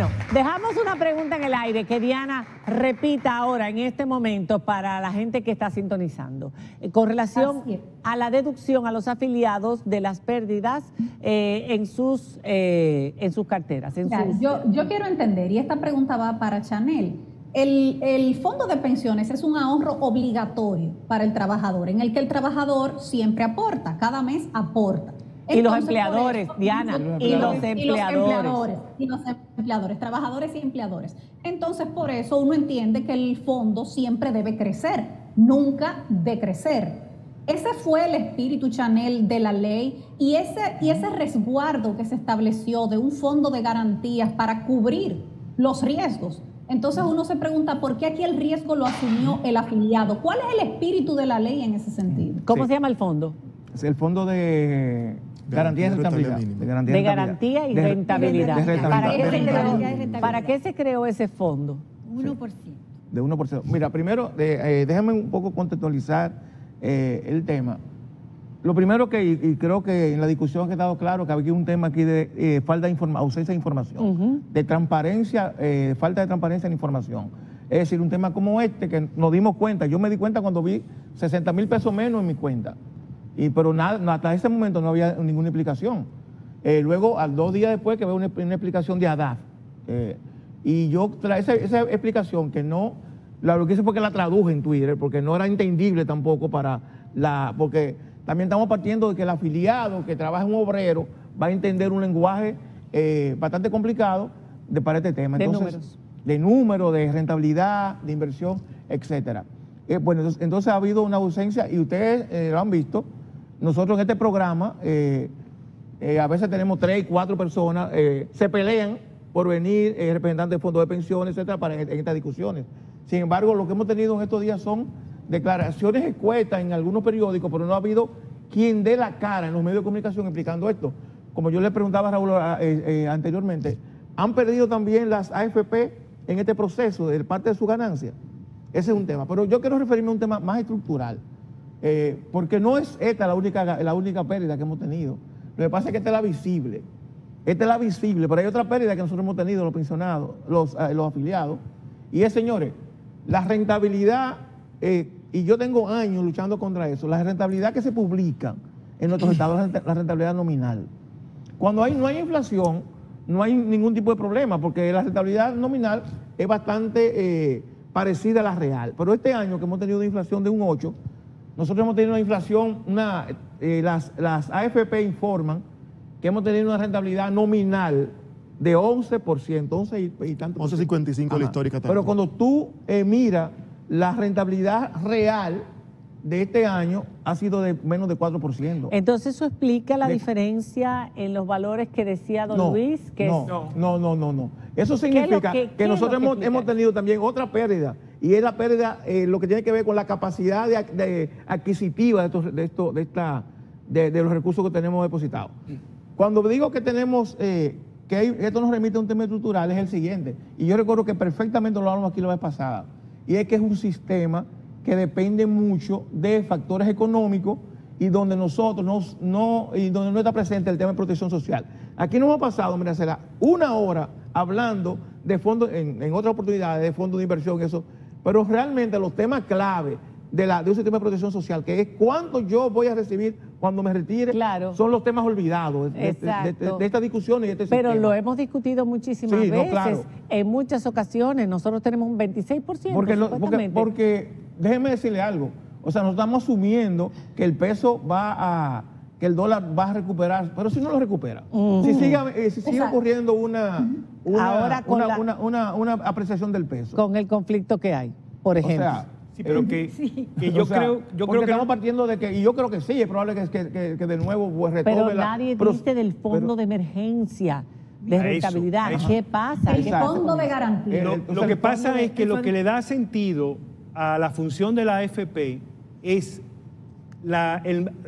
Bueno, dejamos una pregunta en el aire que Diana repita ahora en este momento para la gente que está sintonizando. Con relación a la deducción a los afiliados de las pérdidas en sus carteras. Yo quiero entender, y esta pregunta va para Chanel. El fondo de pensiones es un ahorro obligatorio para el trabajador, en el que el trabajador siempre aporta, cada mes aporta. Entonces, y los empleadores, Diana, y los empleadores, trabajadores y empleadores. Entonces, por eso uno entiende que el fondo siempre debe crecer, nunca decrecer. Ese fue el espíritu, Chanel, de la ley y ese resguardo que se estableció de un fondo de garantías para cubrir los riesgos. Entonces uno se pregunta, ¿por qué aquí el riesgo lo asumió el afiliado? ¿Cuál es el espíritu de la ley en ese sentido? ¿Cómo se llama el fondo? Es el fondo de garantía y rentabilidad. De garantía y rentabilidad. ¿Para qué se creó ese fondo? 1%. De 1%. Mira, primero, déjame un poco contextualizar el tema. Lo primero y creo que en la discusión ha quedado claro que había un tema aquí de ausencia de información, de transparencia, falta de transparencia en información. Es decir, un tema como este que nos dimos cuenta, yo me di cuenta cuando vi 60,000 pesos menos en mi cuenta, pero nada, hasta ese momento no había ninguna explicación. Luego, 2 días después que veo una explicación de ADAF, y yo esa explicación que no, lo que hice fue que la traduje en Twitter, porque no era entendible tampoco porque también estamos partiendo de que el afiliado que trabaja en un obrero va a entender un lenguaje bastante complicado para este tema. Entonces, de números, de rentabilidad, de inversión, etcétera. Bueno, entonces ha habido una ausencia y ustedes lo han visto. Nosotros en este programa a veces tenemos 3 y 4 personas, se pelean por venir representantes del fondo de pensiones, etcétera, en estas discusiones. Sin embargo, lo que hemos tenido en estos días son declaraciones escuetas en algunos periódicos, pero no ha habido quien dé la cara en los medios de comunicación explicando esto. Como yo le preguntaba a Raúl anteriormente, ¿han perdido también las AFP en este proceso de parte de su ganancia? Ese es un tema. Pero yo quiero referirme a un tema más estructural, porque no es esta la única pérdida que hemos tenido. Lo que pasa es que esta es la visible. Esta es la visible, pero hay otra pérdida que nosotros hemos tenido, los pensionados, los afiliados, y es, señores, la rentabilidad, y yo tengo años luchando contra eso, la rentabilidad que se publica en nuestros estados, la rentabilidad nominal. Cuando no hay inflación, no hay ningún tipo de problema, porque la rentabilidad nominal es bastante parecida a la real. Pero este año que hemos tenido una inflación de un 8, nosotros hemos tenido una inflación, las AFP informan que hemos tenido una rentabilidad nominal de 11%, 11 y tanto. 11.55 la histórica también. Pero cuando tú miras la rentabilidad real de este año ha sido de menos de 4%. Entonces eso explica la diferencia en los valores que decía don Luis. Que no. Eso significa que nosotros hemos tenido también otra pérdida, y es la pérdida, lo que tiene que ver con la capacidad adquisitiva de los recursos que tenemos depositados. Cuando digo que tenemos, esto nos remite a un tema estructural, es el siguiente, y yo recuerdo que perfectamente lo hablamos aquí la vez pasada, y es que es un sistema que depende mucho de factores económicos y donde nosotros donde no está presente el tema de protección social. Aquí nos hemos pasado, mira, será 1 hora hablando de fondos, en otras oportunidades, de fondos de inversión, eso, pero realmente los temas clave de un sistema de protección social, que es cuánto yo voy a recibir cuando me retire, son los temas olvidados de esta discusión y de este sistema. Pero lo hemos discutido muchísimas veces, en muchas ocasiones. Nosotros tenemos un 26%. Porque déjeme decirle algo, o sea, nos estamos asumiendo que el peso que el dólar va a recuperar, pero si no lo recupera, si sigue ocurriendo una apreciación del peso. Con el conflicto que hay, por ejemplo. O sea, sí, pero yo creo que estamos partiendo de que, y yo creo que sí, es probable que de nuevo retome. Pero nadie dice del fondo de emergencia, de rentabilidad. ¿Qué pasa? El fondo de garantía. Lo que pasa es que lo que le da sentido a la función de la AFP es la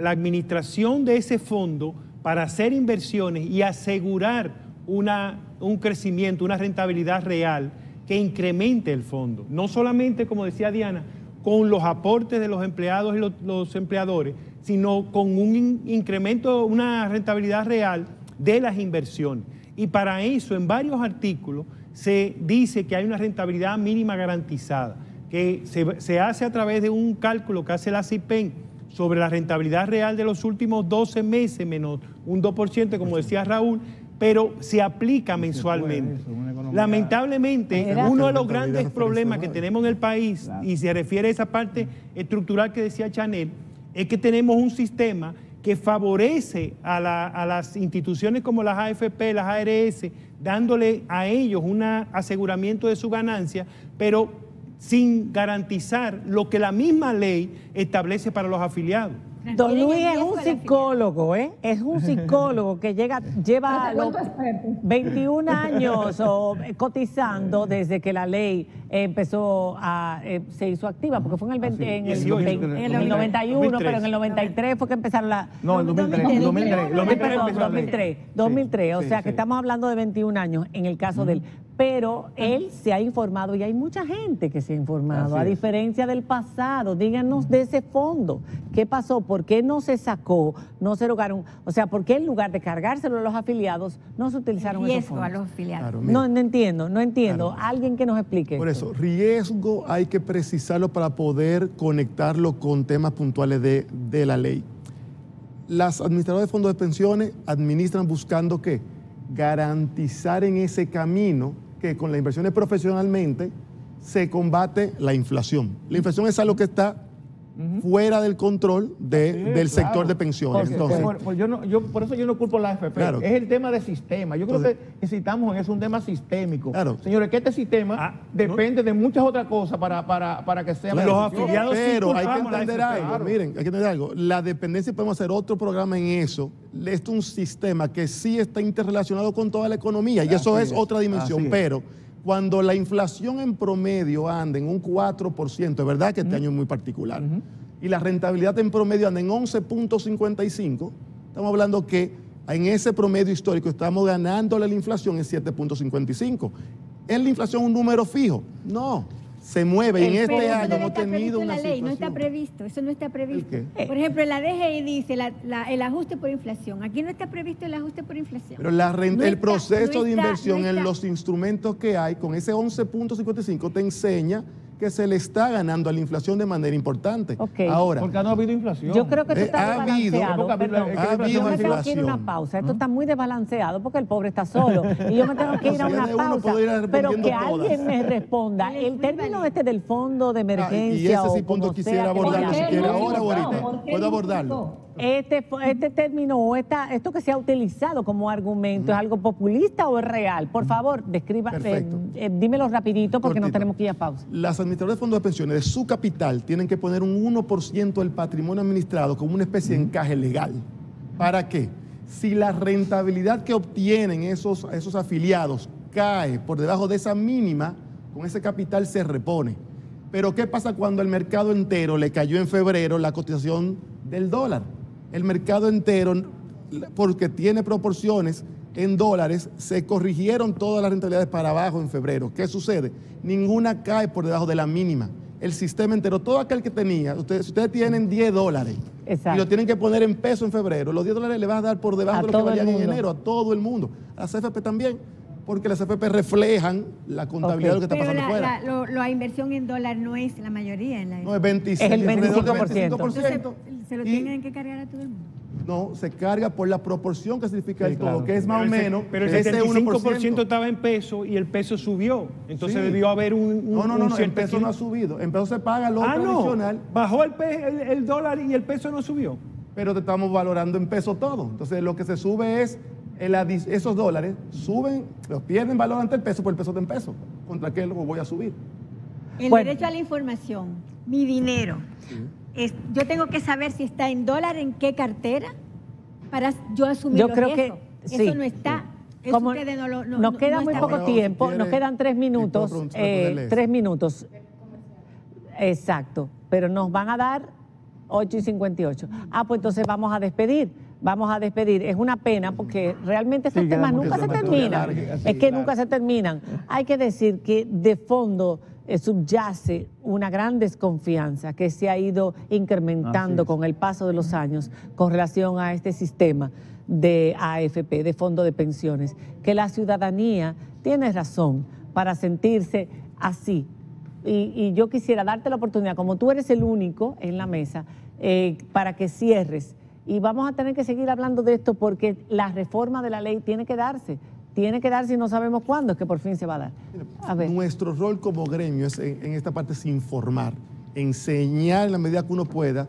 administración de ese fondo para hacer inversiones y asegurar un crecimiento, una rentabilidad real que incremente el fondo. No solamente, como decía Diana, con los aportes de los empleados y los empleadores, sino con un incremento, una rentabilidad real de las inversiones. Y para eso, en varios artículos, se dice que hay una rentabilidad mínima garantizada, que se hace a través de un cálculo que hace la CIPEN sobre la rentabilidad real de los últimos 12 meses, menos un 2%, como decía Raúl, pero se aplica mensualmente. Lamentablemente, uno de los grandes problemas que tenemos en el país, y se refiere a esa parte estructural que decía Chanel, es que tenemos un sistema que favorece a las instituciones como las AFP, las ARS, dándole a ellos un aseguramiento de su ganancia, pero sin garantizar lo que la misma ley establece para los afiliados. Don Luis es un psicólogo, ¿eh? Es un psicólogo que lleva 21 años cotizando desde que la ley empezó se hizo activa, porque fue en el 91, pero en el 93 fue que empezaron la... No, en 2003, o sea que estamos hablando de 21 años en el caso de él. Pero él se ha informado y hay mucha gente que se ha informado, a diferencia del pasado. Díganos de ese fondo, ¿qué pasó? ¿Por qué no se sacó? No se lograron, o sea, ¿por qué en lugar de cargárselo a los afiliados no se utilizaron esos fondos? A los afiliados. Claro, No entiendo. Claro. Alguien que nos explique. Por eso, riesgo hay que precisarlo para poder conectarlo con temas puntuales de la ley. Las administradoras de fondos de pensiones administran buscando ¿qué? Garantizar en ese camino que con las inversiones profesionalmente se combate la inflación. La inflación es algo que está fuera del control del sector de pensiones. Entonces, por eso yo no culpo a la AFP. Claro. Es el tema de sistema. Yo creo que necesitamos es un tema sistémico. Claro. Señores, que este sistema depende de muchas otras cosas para que sea... Los afiliados pero hay que culpamos a la entender AFP. algo. Claro. Miren, hay que entender algo. La dependencia, podemos hacer otro programa en eso. Esto es un sistema que sí está interrelacionado con toda la economía y eso es otra dimensión. Pero cuando la inflación en promedio anda en un 4%, es verdad que este año es muy particular, y la rentabilidad en promedio anda en 11.55, estamos hablando que en ese promedio histórico estamos ganándole a la inflación en 7.55. ¿Es la inflación un número fijo? No. Se mueve y en este año hemos tenido una situación. No está previsto, eso no está previsto. ¿El qué? Por ejemplo, la DGI dice el ajuste por inflación. Aquí no está previsto el ajuste por inflación. Pero el proceso de inversión en los instrumentos que hay, con ese 11.55 te enseña que se le está ganando a la inflación de manera importante. Ahora, porque no ha habido inflación. Yo creo que esto está desbalanceado. ha habido Yo me tengo que ir a una inflación. pausa. Esto está muy desbalanceado porque el pobre está solo. Y yo me tengo que ir a una pausa. Pero que alguien me responda. El término del fondo de emergencia. y ese sí o como punto quisiera sea que abordarlo, llame. si quiere ahora o ahorita. ¿Puedo abordarlo? Este término o esto que se ha utilizado como argumento, ¿es algo populista o es real? Por favor, describa, dímelo rapidito porque nos tenemos que ir a pausa. Las administradoras de fondos de pensiones de su capital tienen que poner un 1% del patrimonio administrado como una especie de encaje legal. ¿Para qué? Si la rentabilidad que obtienen esos afiliados cae por debajo de esa mínima, con ese capital se repone. Pero ¿qué pasa cuando el mercado entero le cayó en febrero la cotización del dólar? El mercado entero, porque tiene proporciones en dólares, se corrigieron todas las rentabilidades para abajo en febrero. ¿Qué sucede? Ninguna cae por debajo de la mínima. El sistema entero, todo aquel que tenía, ustedes tienen $10 y lo tienen que poner en peso en febrero, los $10 le vas a dar por debajo de lo que valían en enero a todo el mundo. A las AFP también, porque las AFP reflejan la contabilidad de lo que está pasando afuera. La inversión en dólar no es la mayoría en la No, es 25%. Es el 25%. Entonces, ¿se lo tienen que cargar a todo el mundo? No, se carga por la proporción que significa el todo, que es más o menos pero el ese 75% estaba en peso y el peso subió. Entonces debió haber No, el peso no ha subido. El peso se paga lo tradicional. No. Bajó el dólar y el peso no subió. Pero te estamos valorando en peso todo. Entonces lo que se sube es esos dólares suben, los pierden valor ante el peso, por el peso está en peso. ¿Contra qué lo voy a subir? El derecho a la información, mi dinero. Yo tengo que saber si está en dólar, en qué cartera, para yo asumir Yo los creo riesgos. que Eso no está. Eso Como ustedes nos queda muy poco tiempo, nos quedan 3 minutos. 3 minutos. Exacto, pero nos van a dar 8:58. Pues entonces vamos a despedir. Es una pena porque realmente estos temas nunca se terminan. Es que nunca se terminan. Hay que decir que de fondo subyace una gran desconfianza que se ha ido incrementando con el paso de los años con relación a este sistema de AFP, de fondo de pensiones, que la ciudadanía tiene razón. para sentirse así. Y yo quisiera darte la oportunidad, como tú eres el único en la mesa, para que cierres. Y vamos a tener que seguir hablando de esto porque la reforma de la ley tiene que darse y no sabemos cuándo es que por fin se va a dar. A ver. Nuestro rol como gremio es en esta parte es informar, enseñar en la medida que uno pueda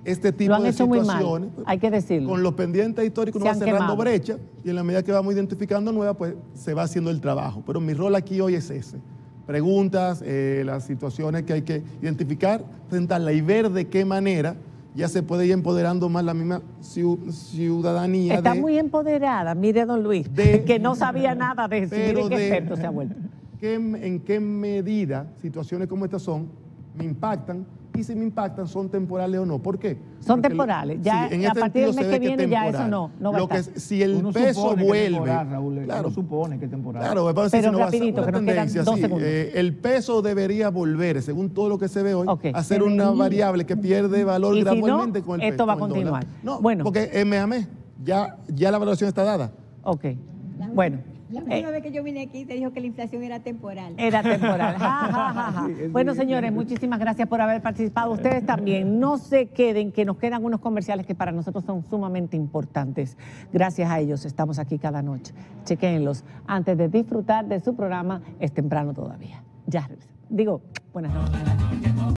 este tipo Lo han de hecho muy situaciones. mal, hay que decirlo. Con los pendientes históricos uno Se va han cerrando quemado. brechas y en la medida que vamos identificando nuevas, pues se va haciendo el trabajo. Pero mi rol aquí hoy es ese. Preguntas, las situaciones que hay que identificar, presentarla y ver de qué manera ya se puede ir empoderando más la misma ciudadanía. Está muy empoderada, mire don Luis, que no sabía nada de eso. Mire qué experto se ha vuelto. ¿En qué medida situaciones como estas me impactan? Y si me impactan, ¿son temporales o no? ¿Por qué? Son Porque temporales. Ya en a este partir del sentido mes se que ve viene ya temporal. eso no va a estar. Si el Uno peso supone que vuelve, temporal, Raúl, claro, uno supone que es temporal. claro, me parece Pero que no va a ser rapidito, una que nos quedan tendencia, 2 sí. segundos. El peso debería volver, según todo lo que se ve hoy, Ok. a ser una variable que pierde valor Y si gradualmente no, con el esto peso, va a con el dólar. continuar. No, Bueno. porque mes a mes ya la valoración está dada. Ok, bueno. La última vez que yo vine aquí te dijo que la inflación era temporal. Era temporal. Ja, ja, ja, ja. Bueno, señores, muchísimas gracias por haber participado. Ustedes también. No se queden, que nos quedan unos comerciales que para nosotros son sumamente importantes. Gracias a ellos estamos aquí cada noche. Chequénlos. Antes de disfrutar de su programa, es temprano todavía. Ya, digo, buenas noches.